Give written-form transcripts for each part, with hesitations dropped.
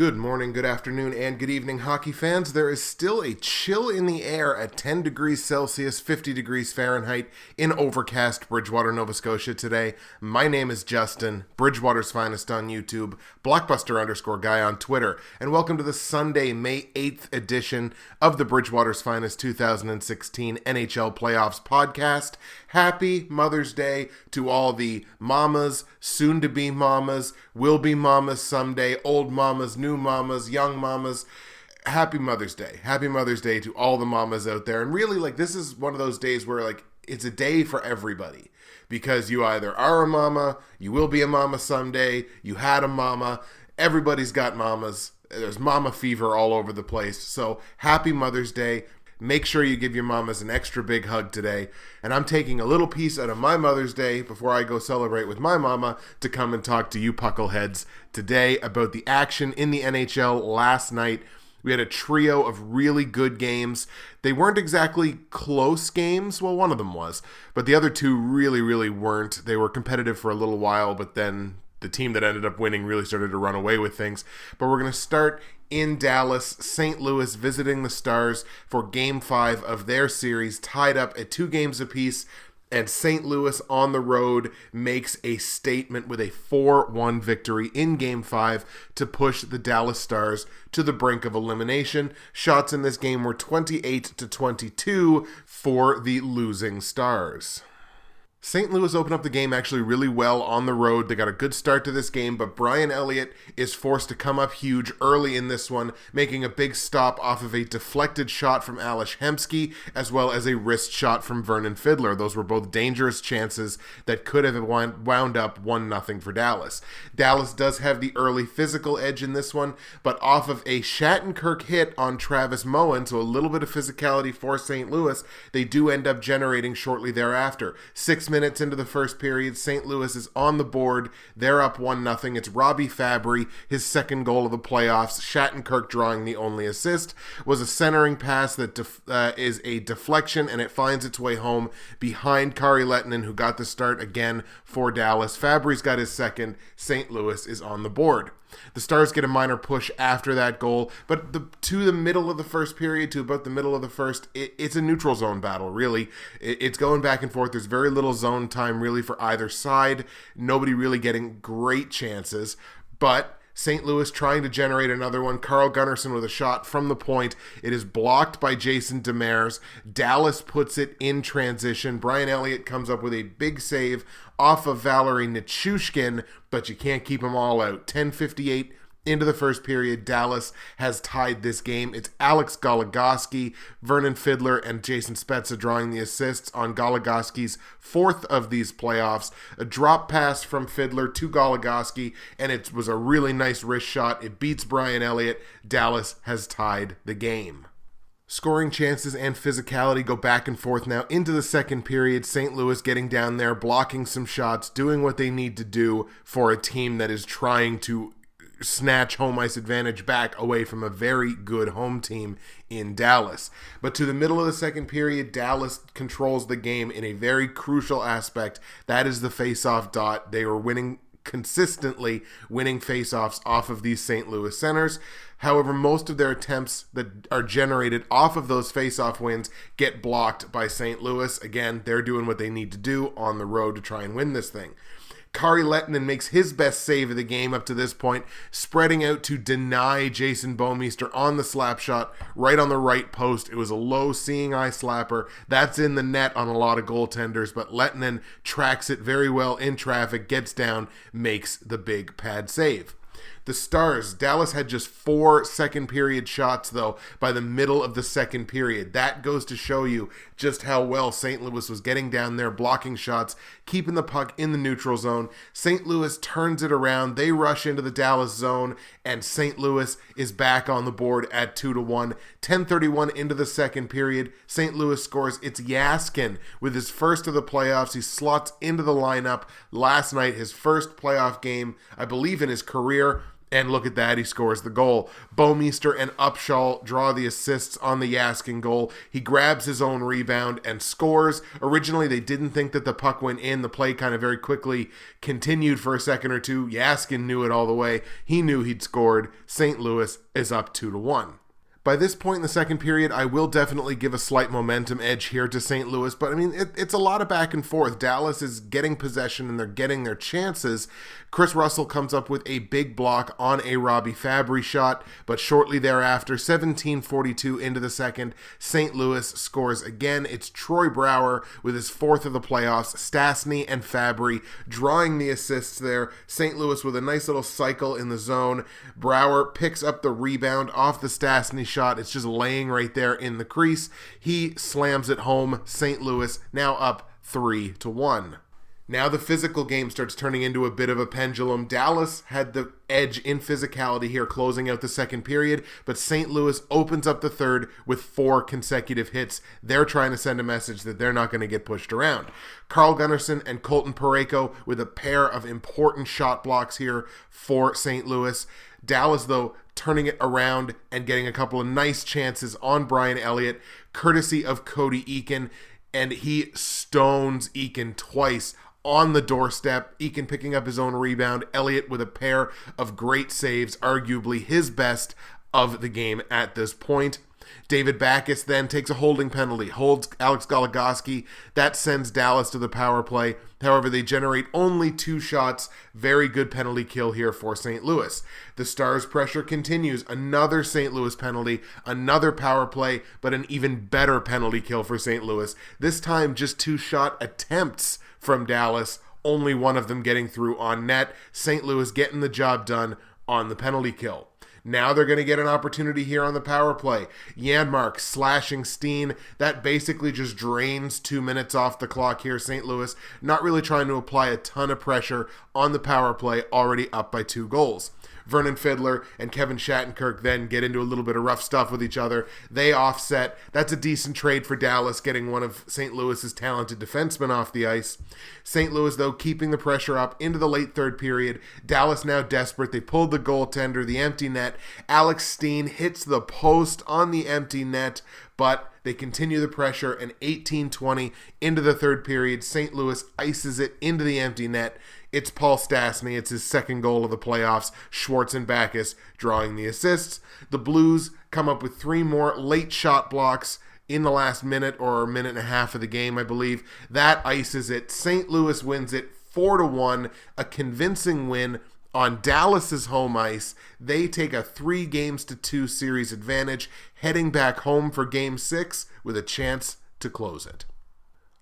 Good morning, good afternoon, and good evening, hockey fans. There is still a chill in the air at 10 degrees Celsius, 50 degrees Fahrenheit in overcast Bridgewater, Nova Scotia today. My name is Justin, Bridgewater's Finest on YouTube, Blockbuster_guy on Twitter, and welcome to the Sunday, May 8th edition of the Bridgewater's Finest 2016 NHL Playoffs podcast. Happy Mother's Day to all the mamas, soon-to-be mamas, will-be mamas someday, old mamas, new mamas, young mamas. Happy Mother's Day. Happy Mother's Day to all the mamas out there. And really, this is one of those days where, it's a day for everybody. Because you either are a mama, you will be a mama someday, you had a mama, everybody's got mamas. There's mama fever all over the place. So, happy Mother's Day. Make sure you give your mamas an extra big hug today. And I'm taking a little piece out of my Mother's Day before I go celebrate with my mama to come and talk to you puckleheads today about the action in the NHL last night. We had a trio of really good games. They weren't exactly close games. Well, one of them was. But the other two really, really weren't. They were competitive for a little while, but then the team that ended up winning really started to run away with things. But we're going to start in Dallas, St. Louis visiting the Stars for Game 5 of their series, tied up at 2 games apiece, and St. Louis on the road makes a statement with a 4-1 victory in Game 5 to push the Dallas Stars to the brink of elimination. Shots in this game were 28-22 for the losing Stars. St. Louis opened up the game actually really well on the road. They got a good start to this game, but Brian Elliott is forced to come up huge early in this one, making a big stop off of a deflected shot from Ales Hemsky, as well as a wrist shot from Vernon Fiddler. Those were both dangerous chances that could have wound up 1-0 for Dallas. Dallas does have the early physical edge in this one, but off of a Shattenkirk hit on Travis Moen, so a little bit of physicality for St. Louis, they do end up generating shortly thereafter. 6 minutes into the first period, St. Louis is on the board. They're up 1-0. It's Robbie Fabry, his second goal of the playoffs. Shattenkirk drawing the only assist. Was a centering pass that is a deflection, and it finds its way home behind Kari Lehtinen, who got the start again for Dallas. Fabry's got his second. St. Louis is on the board. The Stars get a minor push after that goal, but to the middle of the first period, to about the middle of the first, it's a neutral zone battle, really. It's going back and forth. There's very little zone time, really, for either side. Nobody really getting great chances, but St. Louis trying to generate another one. Carl Gunnarsson with a shot from the point. It is blocked by Jason Demers. Dallas puts it in transition. Brian Elliott comes up with a big save off of Valery Nichushkin, but you can't keep them all out. 10:58 into the first period, Dallas has tied this game. It's Alex Goligoski, Vernon Fiddler, and Jason Spezza drawing the assists on Goligoski's fourth of these playoffs. A drop pass from Fiddler to Goligoski, and it was a really nice wrist shot. It beats Brian Elliott. Dallas has tied the game. Scoring chances and physicality go back and forth now into the second period. St. Louis getting down there, blocking some shots, doing what they need to do for a team that is trying to snatch home ice advantage back away from a very good home team in Dallas. But to the middle of the second period, Dallas controls the game in a very crucial aspect. That is the face-off dot. They were consistently winning face-offs off of these St. Louis centers. However, most of their attempts that are generated off of those face-off wins get blocked by St. Louis. Again, they're doing what they need to do on the road to try and win this thing. Kari Lehtinen makes his best save of the game up to this point, spreading out to deny Jason Bouwmeester on the slap shot right on the right post. It was a low seeing eye slapper. That's in the net on a lot of goaltenders, but Lehtinen tracks it very well in traffic, gets down, makes the big pad save. The Stars, Dallas had just 4 second period shots, though, by the middle of the second period. That goes to show you just how well St. Louis was getting down there, blocking shots, keeping the puck in the neutral zone. St. Louis turns it around. They rush into the Dallas zone, and St. Louis is back on the board at 2-1. 10:31 into the second period. St. Louis scores. It's Yaskin with his first of the playoffs. He slots into the lineup last night, his first playoff game, I believe, in his career. And look at that, he scores the goal. Bouwmeester and Upshall draw the assists on the Jaskin goal. He grabs his own rebound and scores. Originally, they didn't think that the puck went in. The play kind of very quickly continued for a second or two. Jaskin knew it all the way. He knew he'd scored. St. Louis is up 2-1. By this point in the second period, I will definitely give a slight momentum edge here to St. Louis, but I mean, it's a lot of back and forth. Dallas is getting possession and they're getting their chances. Chris Russell comes up with a big block on a Robbie Fabry shot, but shortly thereafter, 17:42 into the second, St. Louis scores again. It's Troy Brouwer with his fourth of the playoffs, Stastny and Fabry drawing the assists there. St. Louis with a nice little cycle in the zone. Brouwer picks up the rebound off the Stastny shot. It's just laying right there in the crease. He slams it home. St. Louis now up 3-1. Now the physical game starts turning into a bit of a pendulum. Dallas had the edge in physicality here closing out the second period, but St. Louis opens up the third with 4 consecutive hits. They're trying to send a message that they're not going to get pushed around. Carl Gunnarsson and Colton Parayko with a pair of important shot blocks here for St. Louis. Dallas, though, turning it around and getting a couple of nice chances on Brian Elliott, courtesy of Cody Eakin, and he stones Eakin twice on the doorstep. Eakin picking up his own rebound. Elliott with a pair of great saves, arguably his best of the game at this point. David Backes then takes a holding penalty, holds Alex Goligoski. That sends Dallas to the power play. However, they generate only 2 shots. Very good penalty kill here for St. Louis. The Stars' pressure continues. Another St. Louis penalty, another power play, but an even better penalty kill for St. Louis. This time, just 2 shot attempts from Dallas, only one of them getting through on net. St. Louis getting the job done on the penalty kill. Now they're going to get an opportunity here on the power play. Janmark slashing Steen. That basically just drains 2 minutes off the clock here. St. Louis not really trying to apply a ton of pressure on the power play, already up by 2 goals. Vernon Fiddler and Kevin Shattenkirk then get into a little bit of rough stuff with each other. They offset. That's a decent trade for Dallas, getting one of St. Louis's talented defensemen off the ice. St. Louis, though, keeping the pressure up into the late third period. Dallas now desperate. They pulled the goaltender, the empty net. Alex Steen hits the post on the empty net, but they continue the pressure, and 18:20 into the third period, St. Louis ices it into the empty net. It's Paul Stastny. It's his second goal of the playoffs. Schwartz and Backes drawing the assists. The Blues come up with 3 more late shot blocks in the last minute or minute and a half of the game, I believe. That ices it. St. Louis wins it 4-1, a convincing win on Dallas's home ice. They take a 3-2 series advantage, heading back home for Game 6 with a chance to close it.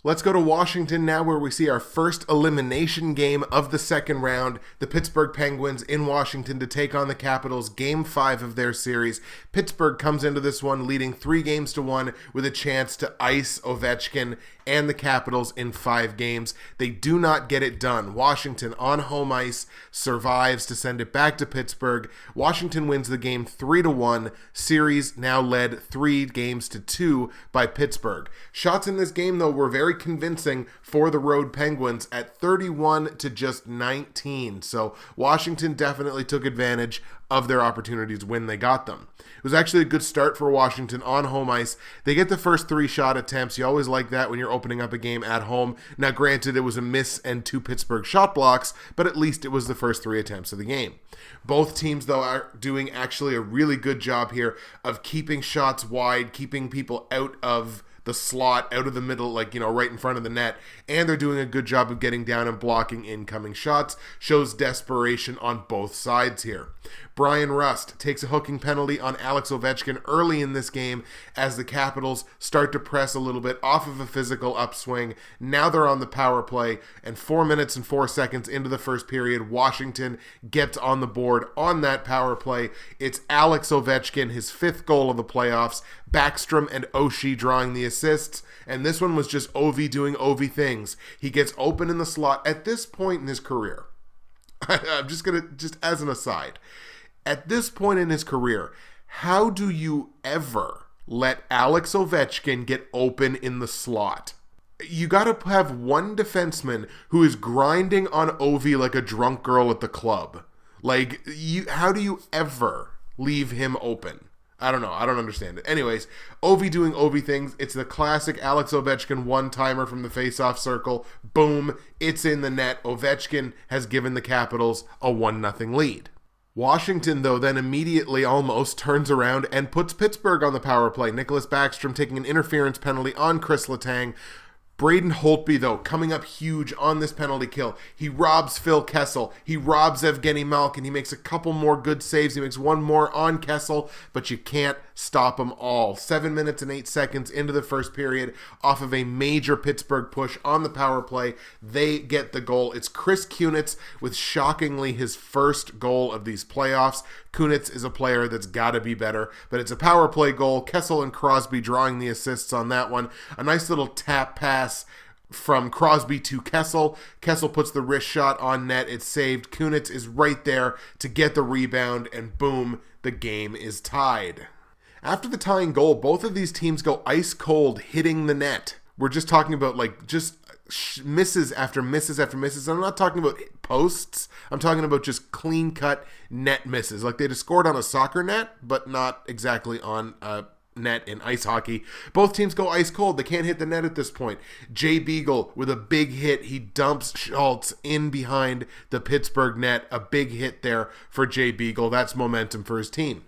Let's go to Washington now, where we see our first elimination game of the second round. The Pittsburgh Penguins in Washington to take on the Capitals, Game 5 of their series. Pittsburgh comes into this one leading 3-1 with a chance to ice Ovechkin and the Capitals in 5 games. They do not get it done. Washington on home ice survives to send it back to Pittsburgh. Washington wins the game 3-1. Series now led 3-2 by Pittsburgh. Shots in this game, though, were very convincing for the road Penguins at 31 to just 19. So Washington definitely took advantage of their opportunities when they got them. It was actually a good start for Washington on home ice. They get the first 3 shot attempts. You always like that when you're opening up a game at home. Now, granted, it was a miss and 2 Pittsburgh shot blocks, but at least it was the first 3 attempts of the game. Both teams, though, are doing actually a really good job here of keeping shots wide, keeping people out of the slot, out of the middle, right in front of the net, and they're doing a good job of getting down and blocking incoming shots. Shows desperation on both sides here. Brian Rust takes a hooking penalty on Alex Ovechkin early in this game as the Capitals start to press a little bit off of a physical upswing. Now they're on the power play, and 4 minutes and 4 seconds into the first period, Washington gets on the board on that power play. It's Alex Ovechkin, his 5th goal of the playoffs. Backstrom and Oshie drawing the assists, and this one was just Ovi doing Ovi things. He gets open in the slot at this point in his career. I'm just as an aside, at this point in his career, how do you ever let Alex Ovechkin get open in the slot? You got to have one defenseman who is grinding on Ovi like a drunk girl at the club. Like, how do you ever leave him open? I don't know. I don't understand it. Anyways, Ovi doing Ovi things. It's the classic Alex Ovechkin one-timer from the face-off circle. Boom. It's in the net. Ovechkin has given the Capitals a 1-0 lead. Washington, though, then immediately almost turns around and puts Pittsburgh on the power play. Nicholas Backstrom taking an interference penalty on Chris Letang. Braden Holtby, though, coming up huge on this penalty kill. He robs Phil Kessel. He robs Evgeny Malkin. He makes a couple more good saves. He makes one more on Kessel, but you can't stop them all. 7 minutes and 8 seconds into the first period, off of a major Pittsburgh push on the power play, they get the goal. It's Chris Kunitz with shockingly his first goal of these playoffs. Kunitz is a player that's got to be better, but it's a power play goal. Kessel and Crosby drawing the assists on that one. A nice little tap pass from Crosby to Kessel. Kessel puts the wrist shot on net. It's saved. Kunitz is right there to get the rebound, and boom, the game is tied. After the tying goal, both of these teams go ice cold hitting the net. We're just talking about just misses after misses after misses. I'm not talking about posts. I'm talking about just clean-cut net misses. Like they just scored on a soccer net, but not exactly on a net in ice hockey. Both teams go ice cold. They can't hit the net at this point. Jay Beagle with a big hit. He dumps Schultz in behind the Pittsburgh net. A big hit there for Jay Beagle. That's momentum for his team.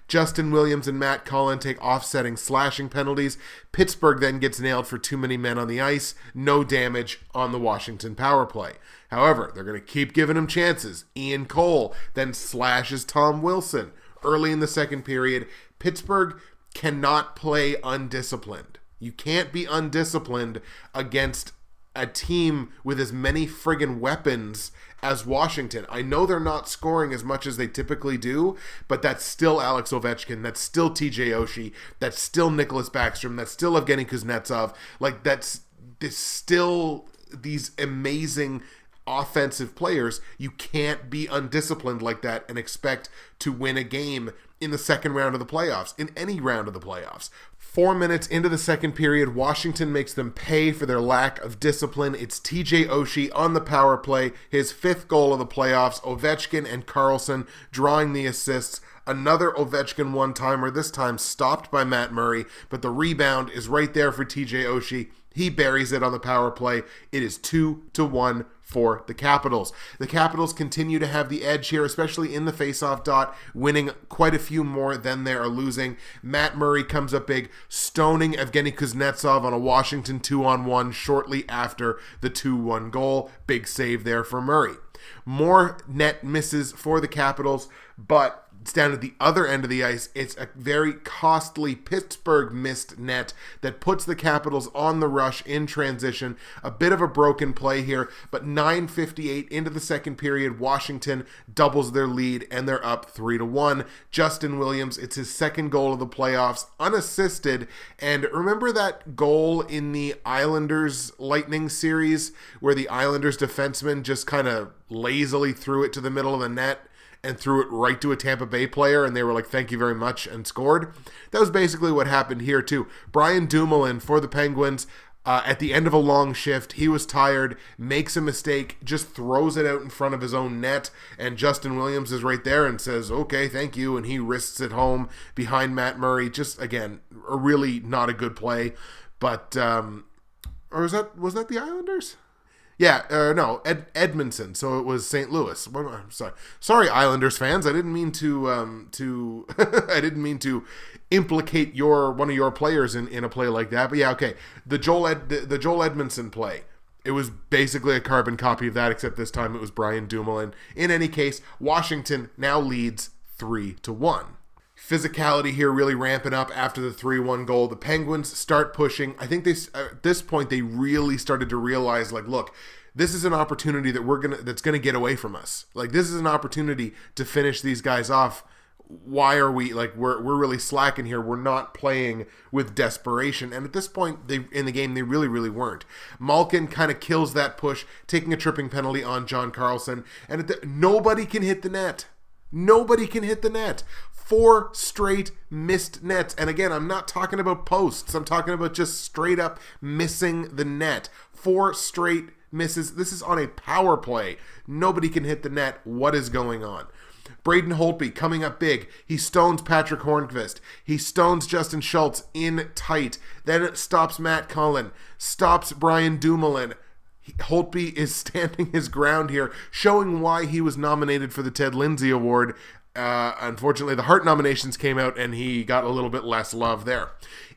Justin Williams and Matt Cullen take offsetting slashing penalties. Pittsburgh then gets nailed for too many men on the ice. No damage on the Washington power play. However, they're going to keep giving him chances. Ian Cole then slashes Tom Wilson. Early in the second period, Pittsburgh cannot play undisciplined. You can't be undisciplined against a team with as many friggin' weapons as Washington. I know they're not scoring as much as they typically do, but that's still Alex Ovechkin. That's still TJ Oshie. That's still Nicholas Backstrom. That's still Evgeny Kuznetsov. That's still these amazing offensive players. You can't be undisciplined like that and expect to win a game in the second round of the playoffs, in any round of the playoffs. 4 minutes into the second period, Washington makes them pay for their lack of discipline. It's TJ Oshie on the power play, his 5th goal of the playoffs. Ovechkin and Karlsson drawing the assists. Another Ovechkin one-timer, this time stopped by Matt Murray, but the rebound is right there for TJ Oshie. He buries it on the power play. It is 2-1 for the Capitals. The Capitals continue to have the edge here, especially in the faceoff dot, winning quite a few more than they are losing. Matt Murray comes up big, stoning Evgeny Kuznetsov on a Washington 2-on-1 shortly after the 2-1 goal. Big save there for Murray. More net misses for the Capitals, but it's down at the other end of the ice. It's a very costly Pittsburgh missed net that puts the Capitals on the rush in transition. A bit of a broken play here, but 9:58 into the second period, Washington doubles their lead and they're up 3-1. Justin Williams, it's his second goal of the playoffs, unassisted. And remember that goal in the Islanders Lightning series where the Islanders defenseman just kind of lazily threw it to the middle of the net and threw it right to a Tampa Bay player, and they were like, thank you very much, and scored? That was basically what happened here, too. Brian Dumoulin for the Penguins, at the end of a long shift, he was tired, makes a mistake, just throws it out in front of his own net, and Justin Williams is right there and says, okay, thank you, and he wrists it home behind Matt Murray. Just, again, a really not a good play. But, or was that the Islanders? Yeah, no, Edmondson. So it was St. Louis. I'm sorry, Islanders fans. I didn't mean to I didn't mean to implicate one of your players in a play like that. But yeah, okay. The Joel Edmondson play. It was basically a carbon copy of that, except this time it was Brian Dumoulin. In any case, Washington now leads 3-1. Physicality here really ramping up after the 3-1 goal. The Penguins start pushing. I think at this point they really started to realize, like, look, this is an opportunity that's gonna get away from us. Like, this is an opportunity to finish these guys off. Why are we we're really slacking here? We're not playing with desperation. And at this point in the game, they really, really weren't. Malkin kind of kills that push, taking a tripping penalty on John Carlson, and nobody can hit the net. Nobody can hit the net. 4 straight missed nets. And again, I'm not talking about posts. I'm talking about just straight up missing the net. 4 straight misses. This is on a power play. Nobody can hit the net. What is going on? Braden Holtby coming up big. He stones Patrick Hornqvist. He stones Justin Schultz in tight. Then it stops Matt Cullen. Stops Brian Dumoulin. Holtby is standing his ground here, showing why he was nominated for the Ted Lindsay Award. Unfortunately, the Hart nominations came out and he got a little bit less love there.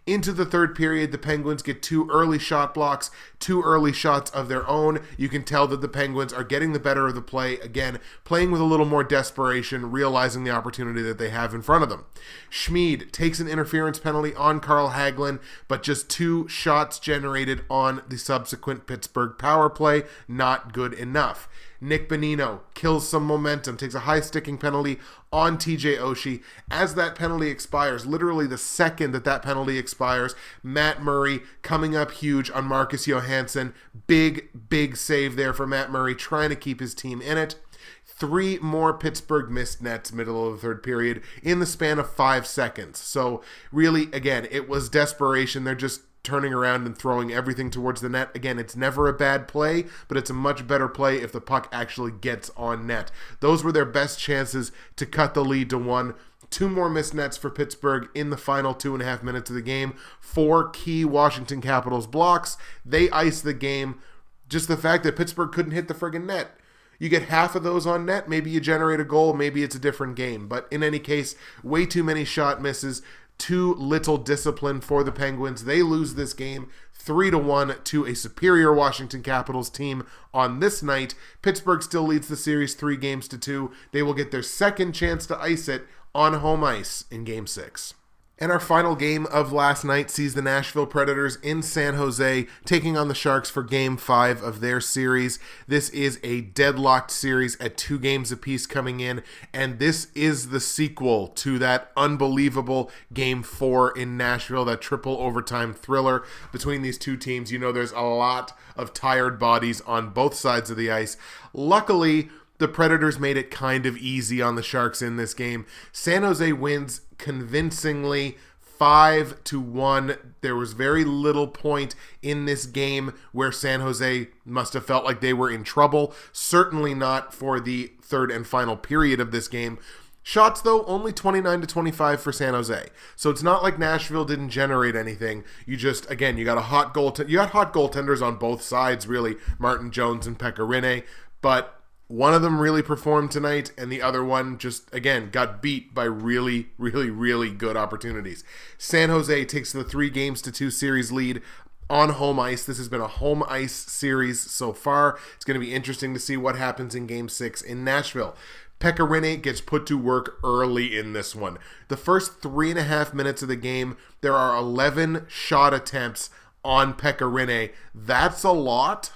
Into the third period, the Penguins get 2 early shot blocks, 2 early shots of their own. You can tell that the Penguins are getting the better of the play, again, playing with a little more desperation, realizing the opportunity that they have in front of them. Schmid takes an interference penalty on Carl Hagelin, but just 2 shots generated on the subsequent Pittsburgh power play. Not good enough. Nick Bonino kills some momentum, takes a high sticking penalty on TJ Oshie. As that penalty expires, literally the second that penalty expires, Matt Murray coming up huge on Marcus Johansson. Big save there for Matt Murray, trying to keep his team in it. 3 more Pittsburgh missed nets middle of the third period in the span of 5 seconds. So really, again, it was desperation. They're just turning around and throwing everything towards the net. Again, it's never a bad play, but it's a much better play if the puck actually gets on net. Those were their best chances to cut the lead to 1. 2 more missed nets for Pittsburgh in the final 2.5 minutes of the game. 4 key Washington Capitals blocks. They ice the game. Just the fact that Pittsburgh couldn't hit the friggin' net. You get half of those on net, maybe you generate a goal, maybe it's a different game. But in any case, way too many shot misses. Too little discipline for the Penguins. They lose this game 3-1 to a superior Washington Capitals team on this night. Pittsburgh still leads the series 3-2. They will get their second chance to ice it on home ice in Game 6. And our final game of last night sees the Nashville Predators in San Jose taking on the Sharks for Game 5 of their series. This is a deadlocked series at 2 games apiece coming in, and this is the sequel to that unbelievable Game 4 in Nashville, that triple overtime thriller between these two teams. You know, there's a lot of tired bodies on both sides of the ice. Luckily, the Predators made it kind of easy on the Sharks in this game. San Jose wins convincingly 5-1. There was very little point in this game where San Jose must have felt like they were in trouble. Certainly not for the third and final period of this game. Shots, though, only 29-25 for San Jose. So it's not like Nashville didn't generate anything. You just, again, you got hot goaltenders on both sides, really, Martin Jones and Pekka Rinne, but one of them really performed tonight, and the other one just, again, got beat by really good opportunities. San Jose takes the 3-2 series lead on home ice. This has been a home ice series so far. It's going to be interesting to see what happens in Game 6 in Nashville. Pekka Rinne gets put to work early in this one. The first 3.5 minutes of the game, there are 11 shot attempts on Pekka Rinne. That's a lot.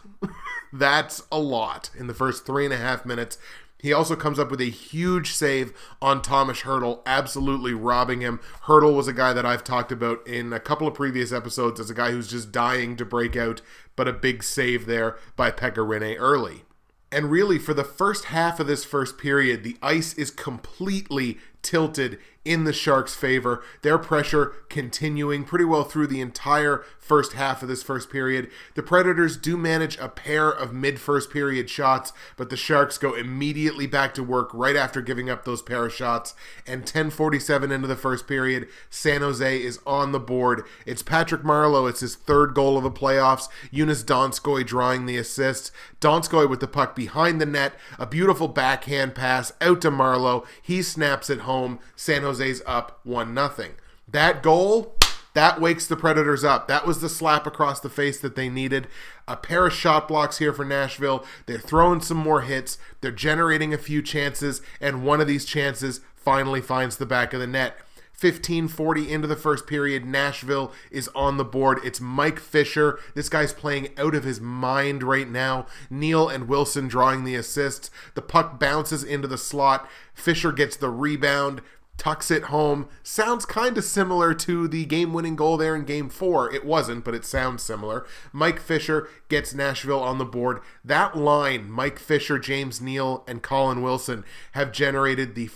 That's a lot in the first 3.5 minutes. He also comes up with a huge save on Thomas Hertl, absolutely robbing him. Hertl was a guy that I've talked about in a couple of previous episodes as a guy who's just dying to break out, but a big save there by Pekka Rinne early. And really, for the first half of this first period, the ice is completely tilted in the Sharks' favor. Their pressure continuing pretty well through the entire first half of this first period. The Predators do manage a pair of mid-first period shots, but the Sharks go immediately back to work right after giving up those pair of shots. And 10:47 into the first period, San Jose is on the board. It's Patrick Marleau. It's his 3rd goal of the playoffs. Joonas Donskoi drawing the assists. Donskoi with the puck behind the net. A beautiful backhand pass out to Marleau. He snaps it home. San Jose's up 1-0. That goal, that wakes the Predators up. That was the slap across the face that they needed. A pair of shot blocks here for Nashville. They're throwing some more hits. They're generating a few chances, and one of these chances finally finds the back of the net. 15:40 into the first period, Nashville is on the board. It's Mike Fisher. This guy's playing out of his mind right now. Neal and Wilson drawing the assists. The puck bounces into the slot. Fisher gets the rebound, tucks it home. Sounds kind of similar to the game-winning goal there in Game 4. It wasn't, but it sounds similar. Mike Fisher gets Nashville on the board. That line, Mike Fisher, James Neal, and Colin Wilson, have generated the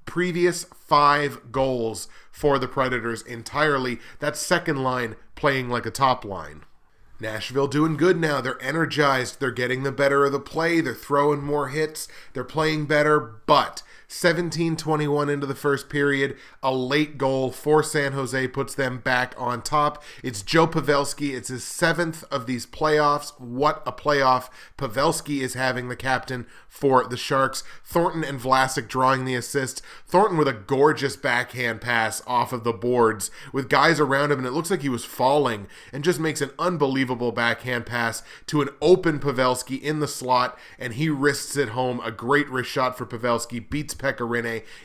previous 5 goals for the Predators entirely. That second line playing like a top line. Nashville doing good now. They're energized. They're getting the better of the play. They're throwing more hits. They're playing better, but 17:21 into the first period, a late goal for San Jose puts them back on top. It's Joe Pavelski. It's his 7th of these playoffs. What a playoff Pavelski is having, the captain for the Sharks. Thornton and Vlasic drawing the assist. Thornton with a gorgeous backhand pass off of the boards with guys around him, and it looks like he was falling, and just makes an unbelievable backhand pass to an open Pavelski in the slot, and he wrists it home. A great wrist shot for Pavelski, beats Pekka.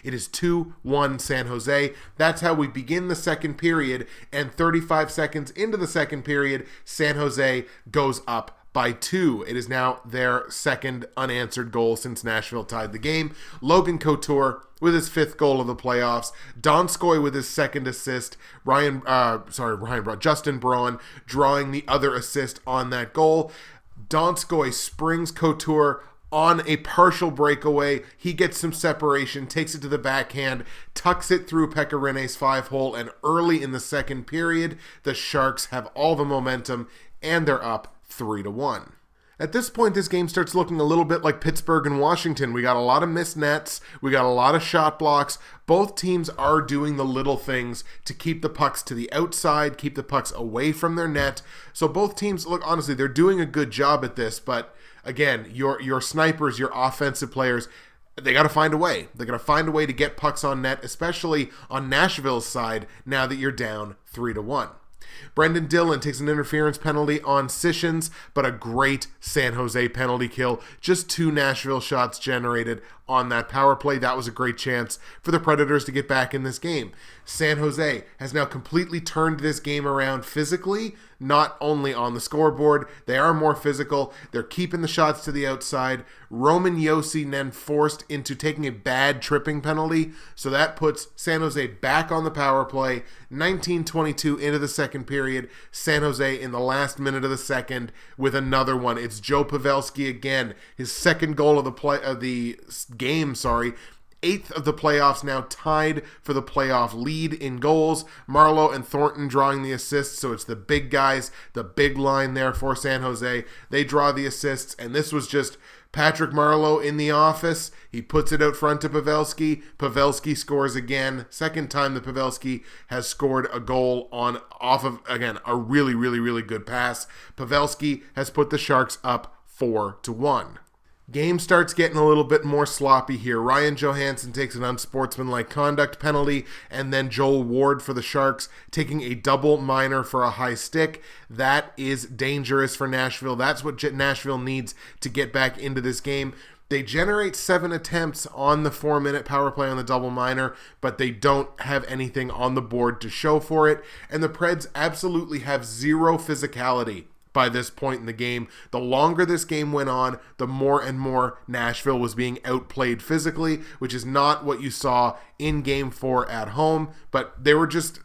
It is 2-1 San Jose. That's how we begin the second period, and 35 seconds into the second period, San Jose goes up by 2. It is now their second unanswered goal since Nashville tied the game. Logan Couture with his 5th goal of the playoffs. Donskoy with his 2nd assist. Justin Braun drawing the other assist on that goal. Donskoy springs Couture on a partial breakaway. He gets some separation, takes it to the backhand, tucks it through Pekka 5-hole, and early in the second period, the Sharks have all the momentum, and they're up 3-1. At this point, this game starts looking a little bit like Pittsburgh and Washington. We got a lot of missed nets. We got a lot of shot blocks. Both teams are doing the little things to keep the pucks to the outside, keep the pucks away from their net. So both teams, look, honestly, they're doing a good job at this, but again, your snipers, your offensive players, they got to find a way. They got to find a way to get pucks on net, especially on Nashville's side now that you're down 3-1. Brendan Dillon takes an interference penalty on Sissons, but a great San Jose penalty kill. Just 2 Nashville shots generated on that power play. That was a great chance for the Predators to get back in this game. San Jose has now completely turned this game around physically, not only on the scoreboard. They are more physical. They're keeping the shots to the outside. Roman Josi then forced into taking a bad tripping penalty, so that puts San Jose back on the power play. 19:22 into the second period. San Jose in the last minute of the second with another one. It's Joe Pavelski again. His 2nd goal of the game. 8th of the playoffs, now tied for the playoff lead in goals. Marleau and Thornton drawing the assists, so it's the big guys, the big line there for San Jose. They draw the assists, and this was just Patrick Marleau in the office. He puts it out front to Pavelski. Pavelski scores again. 2nd time that Pavelski has scored a goal off of, again, a really, really, really good pass. Pavelski has put the Sharks up 4-1. Game starts getting a little bit more sloppy here. Ryan Johansson takes an unsportsmanlike conduct penalty, and then Joel Ward for the Sharks taking a double minor for a high stick. That is dangerous for Nashville. That's what Nashville needs to get back into this game. They generate 7 attempts on the 4-minute power play on the double minor, but they don't have anything on the board to show for it. And the Preds absolutely have zero physicality by this point in the game. The longer this game went on, the more and more Nashville was being outplayed physically, which is not what you saw in Game 4 at home, but they were just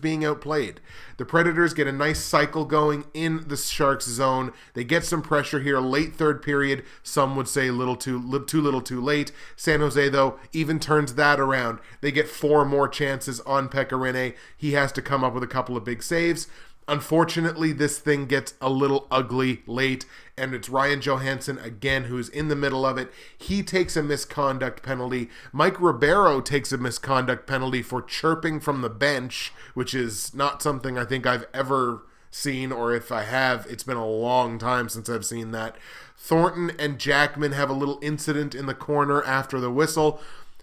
being outplayed. The Predators get a nice cycle going in the Sharks zone. They get some pressure here late third period. Some would say too little too late. San Jose, though, even turns that around. They get 4 more chances on Pekka. He has to come up with a couple of big saves. Unfortunately, this thing gets a little ugly late, and it's Ryan Johansson again who's in the middle of it. He takes a misconduct penalty. Mike Ribeiro takes a misconduct penalty for chirping from the bench, which is not something I think I've ever seen, or if I have, it's been a long time since I've seen that. Thornton and Jackman have a little incident in the corner after the whistle.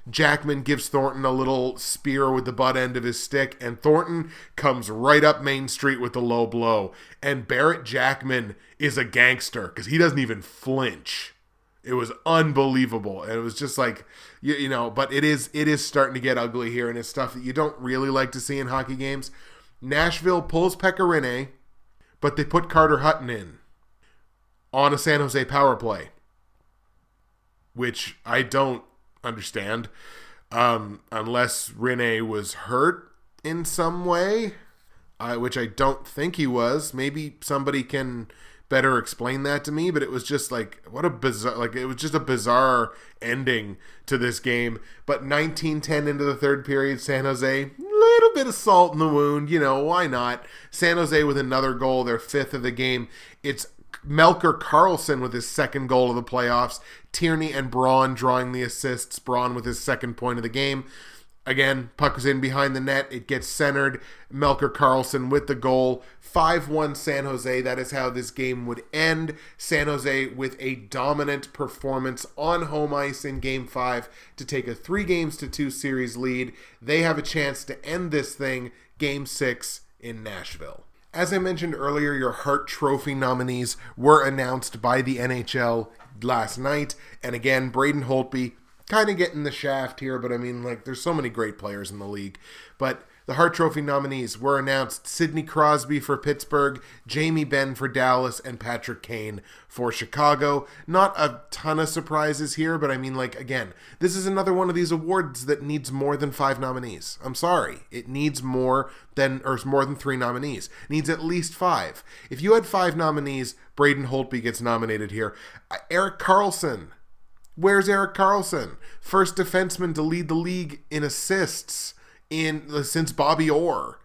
Jackman gives Thornton a little spear with the butt end of his stick, and Thornton comes right up Main Street with the low blow. And Barrett Jackman is a gangster because he doesn't even flinch. It was unbelievable. And it was just like, but it is starting to get ugly here, and it's stuff that you don't really like to see in hockey games. Nashville pulls Pekka, but they put Carter Hutton in on a San Jose power play, which I don't understand, unless Rene was hurt in some way, which I don't think he was. Maybe somebody can better explain that to me, but it was just like, what a bizarre, it was just a bizarre ending to this game. But 19-10 into the third period, San Jose, little bit of salt in the wound, why not? San Jose with another goal, their 5th of the game. It's Melker Karlsson with his second goal of the playoffs. Tierney and Braun drawing the assists. Braun with his second point of the game. Again, puck was in behind the net. It gets centered. Melker Karlsson with the goal. 5-1 San Jose. That is how this game would end. San Jose with a dominant performance on home ice in Game 5 to take a 3-2 series lead. They have a chance to end this thing Game 6 in Nashville. As I mentioned earlier, your Hart Trophy nominees were announced by the NHL last night. And again, Braden Holtby kind of getting the shaft here, but I mean, like, there's so many great players in the league. But the Hart Trophy nominees were announced: Sidney Crosby for Pittsburgh, Jamie Benn for Dallas, and Patrick Kane for Chicago. Not a ton of surprises here, but I mean, like, again, this is another one of these awards that needs more than 5 nominees. I'm sorry. It needs more than 3 nominees. It needs at least 5. If you had 5 nominees, Braden Holtby gets nominated here. Erik Karlsson. Where's Erik Karlsson? First defenseman to lead the league in assists since Bobby Orr.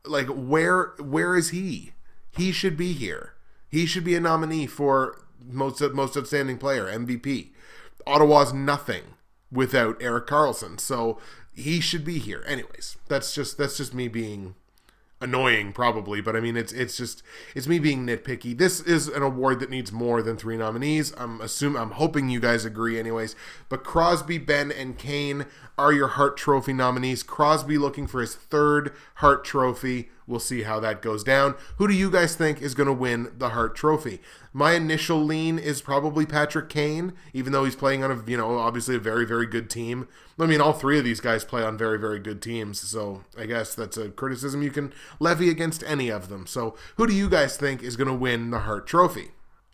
Like, where is he? He should be here. He should be a nominee for most outstanding player, MVP. Ottawa's nothing without Erik Karlsson, so he should be here. Anyways, that's just me being annoying, probably, but I mean, it's me being nitpicky. This is an award that needs more than 3 nominees. I'm hoping you guys agree anyways. But Crosby, Benn, and Kane are your Hart Trophy nominees. Crosby looking for his 3rd Hart Trophy. We'll see how that goes down. Who do you guys think is going to win the Hart Trophy? My initial lean is probably Patrick Kane, even though he's playing on obviously a very, very good team. I mean, all 3 of these guys play on very, very good teams, so I guess that's a criticism you can levy against any of them. So who do you guys think is going to win the Hart Trophy?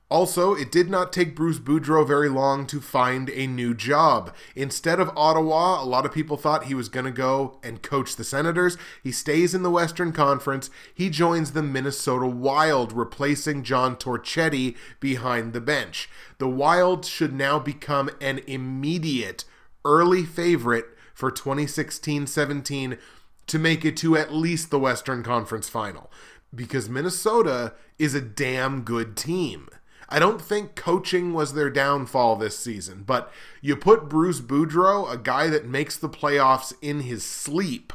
Also, it did not take Bruce Boudreau very long to find a new job. Instead of Ottawa, a lot of people thought he was going to go and coach the Senators. He stays in the Western Conference. He joins the Minnesota Wild, replacing John Torchetti behind the bench. The Wild should now become an immediate early favorite for 2016-17 to make it to at least the Western Conference Final, because Minnesota is a damn good team. I don't think coaching was their downfall this season, but you put Bruce Boudreau, a guy that makes the playoffs in his sleep,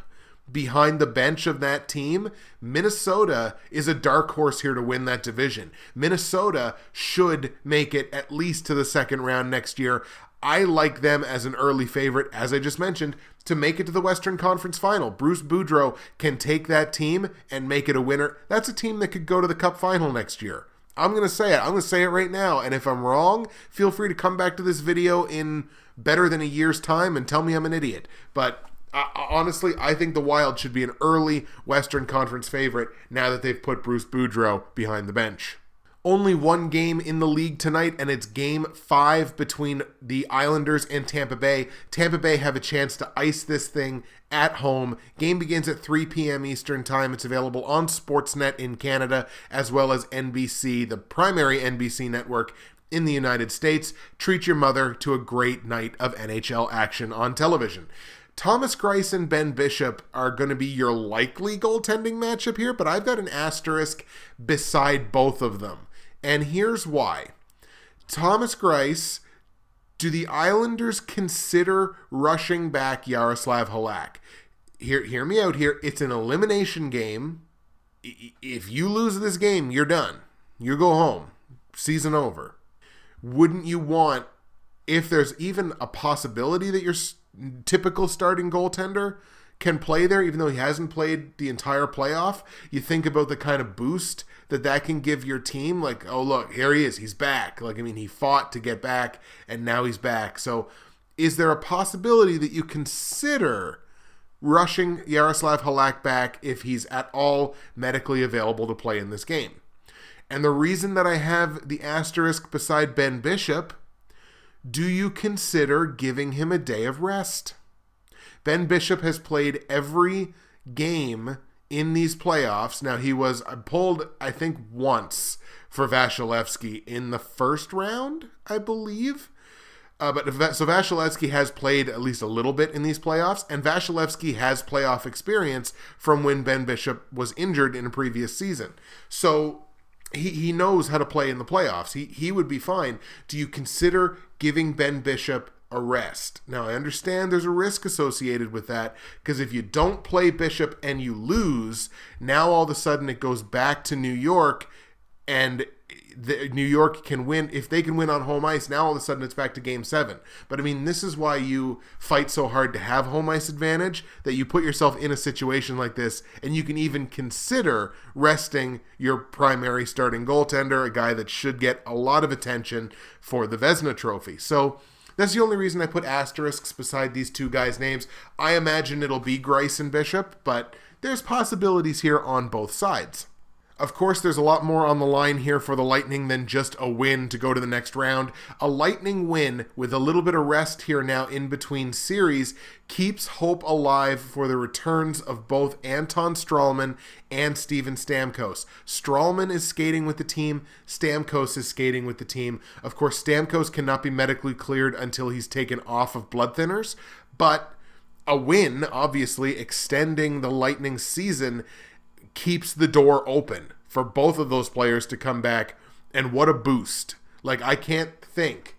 behind the bench of that team. Minnesota is a dark horse here to win that division. Minnesota should make it at least to the second round next year. I like them as an early favorite, as I just mentioned, to make it to the Western Conference Final. Bruce Boudreau can take that team and make it a winner. That's a team that could go to the Cup Final next year. I'm going to say it. I'm going to say it right now. And if I'm wrong, feel free to come back to this video in better than a year's time and tell me I'm an idiot. But honestly, I think the Wild should be an early Western Conference favorite now that they've put Bruce Boudreau behind the bench. Only one game in the league tonight, and it's Game 5 between the Islanders and Tampa Bay. Tampa Bay have a chance to ice this thing at home. Game begins at 3 p.m. Eastern Time. It's available on Sportsnet in Canada, as well as NBC, the primary NBC network in the United States. Treat your mother to a great night of NHL action on television. Thomas Greiss and Ben Bishop are going to be your likely goaltending matchup here, but I've got an asterisk beside both of them. And here's why. Thomas Greiss, do the Islanders consider rushing back Yaroslav Halak? Hear me out here. It's an elimination game. If you lose this game, you're done. You go home. Season over. Wouldn't you want, if there's even a possibility that your typical starting goaltender can play there, even though he hasn't played the entire playoff, you think about the kind of boost that can give your team, like, oh, look, here he is, he's back. Like, I mean, he fought to get back, and now he's back. So is there a possibility that you consider rushing Yaroslav Halak back if he's at all medically available to play in this game? And the reason that I have the asterisk beside Ben Bishop, do you consider giving him a day of rest? Ben Bishop has played every game in these playoffs. Now, he was pulled, I think, once for Vasilevsky in the first round, I believe. So Vasilevsky has played at least a little bit in these playoffs, and Vasilevsky has playoff experience from when Ben Bishop was injured in a previous season. So he knows how to play in the playoffs. He would be fine. Do you consider giving Ben Bishop a rest? Now, I understand there's a risk associated with that, because if you don't play Bishop and you lose, now all of a sudden it goes back to New York, and New York can win. If they can win on home ice, now all of a sudden it's back to Game 7. But I mean, this is why you fight so hard to have home ice advantage, that you put yourself in a situation like this, and you can even consider resting your primary starting goaltender, a guy that should get a lot of attention for the Vezina Trophy. So that's the only reason I put asterisks beside these two guys' names. I imagine it'll be Greiss and Bishop, but there's possibilities here on both sides. Of course, there's a lot more on the line here for the Lightning than just a win to go to the next round. A Lightning win with a little bit of rest here now in between series keeps hope alive for the returns of both Anton Stralman and Steven Stamkos. Stralman is skating with the team. Stamkos is skating with the team. Of course, Stamkos cannot be medically cleared until he's taken off of blood thinners, but a win, obviously, extending the Lightning season, keeps the door open for both of those players to come back, and what a boost. Like, I can't think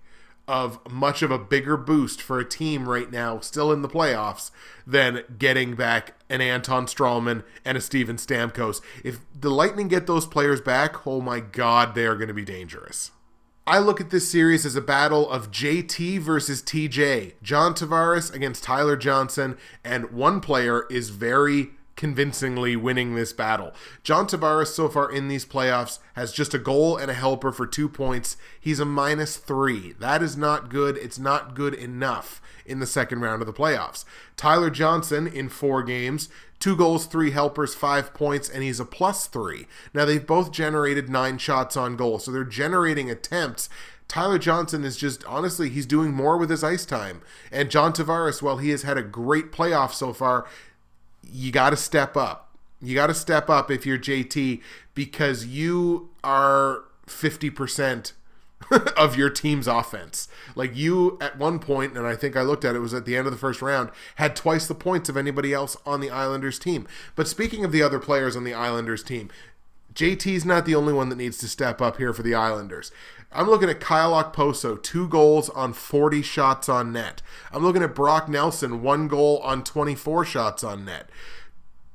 of much of a bigger boost for a team right now, still in the playoffs, than getting back an Anton Stralman and a Steven Stamkos. If the Lightning get those players back, oh my God, they are going to be dangerous. I look at this series as a battle of JT versus TJ. John Tavares against Tyler Johnson, and one player is very convincingly winning this battle. John Tavares so far in these playoffs has just a goal and a helper for 2 points. He's a -3. That is not good. It's not good enough in the second round of the playoffs. Tyler Johnson in 4 games, 2 goals, 3 helpers, 5 points, and he's a +3. Now, they've both generated 9 shots on goal, so they're generating attempts. Tyler Johnson is just, honestly, he's doing more with his ice time. And John Tavares, while he has had a great playoff so far, you got to step up. You got to step up if you're JT, because you are 50% of your team's offense. Like, you, at one point, and I think I looked at it, was at the end of the first round, had twice the points of anybody else on the Islanders team. But speaking of the other players on the Islanders team, JT's not the only one that needs to step up here for the Islanders. I'm looking at Kyle Okposo, 2 goals on 40 shots on net. I'm looking at Brock Nelson, 1 goal on 24 shots on net.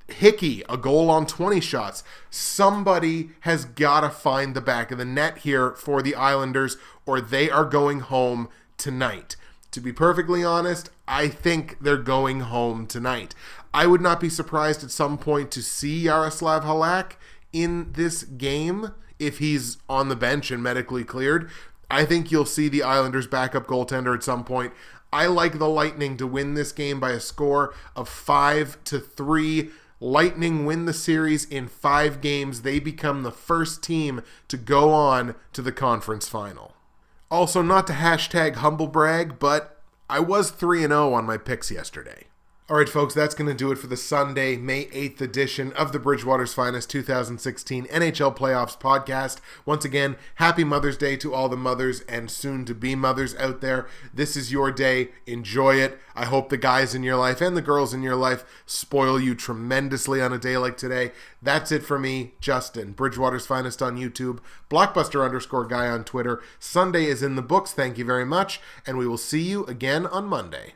Hickey, a goal on 20 shots. Somebody has got to find the back of the net here for the Islanders, or they are going home tonight. To be perfectly honest, I think they're going home tonight. I would not be surprised at some point to see Yaroslav Halak in this game if he's on the bench and medically cleared. I think you'll see the Islanders' backup goaltender at some point. I like the Lightning to win this game by a score of 5-3. Lightning win the series in 5 games. They become the first team to go on to the conference final. Also, not to hashtag humble brag, but I was 3-0 on my picks yesterday. All right, folks, that's going to do it for the Sunday, May 8th edition of the Bridgewater's Finest 2016 NHL Playoffs podcast. Once again, happy Mother's Day to all the mothers and soon-to-be mothers out there. This is your day. Enjoy it. I hope the guys in your life and the girls in your life spoil you tremendously on a day like today. That's it for me, Justin. Bridgewater's Finest on YouTube, Blockbuster_guy on Twitter. Sunday is in the books. Thank you very much, and we will see you again on Monday.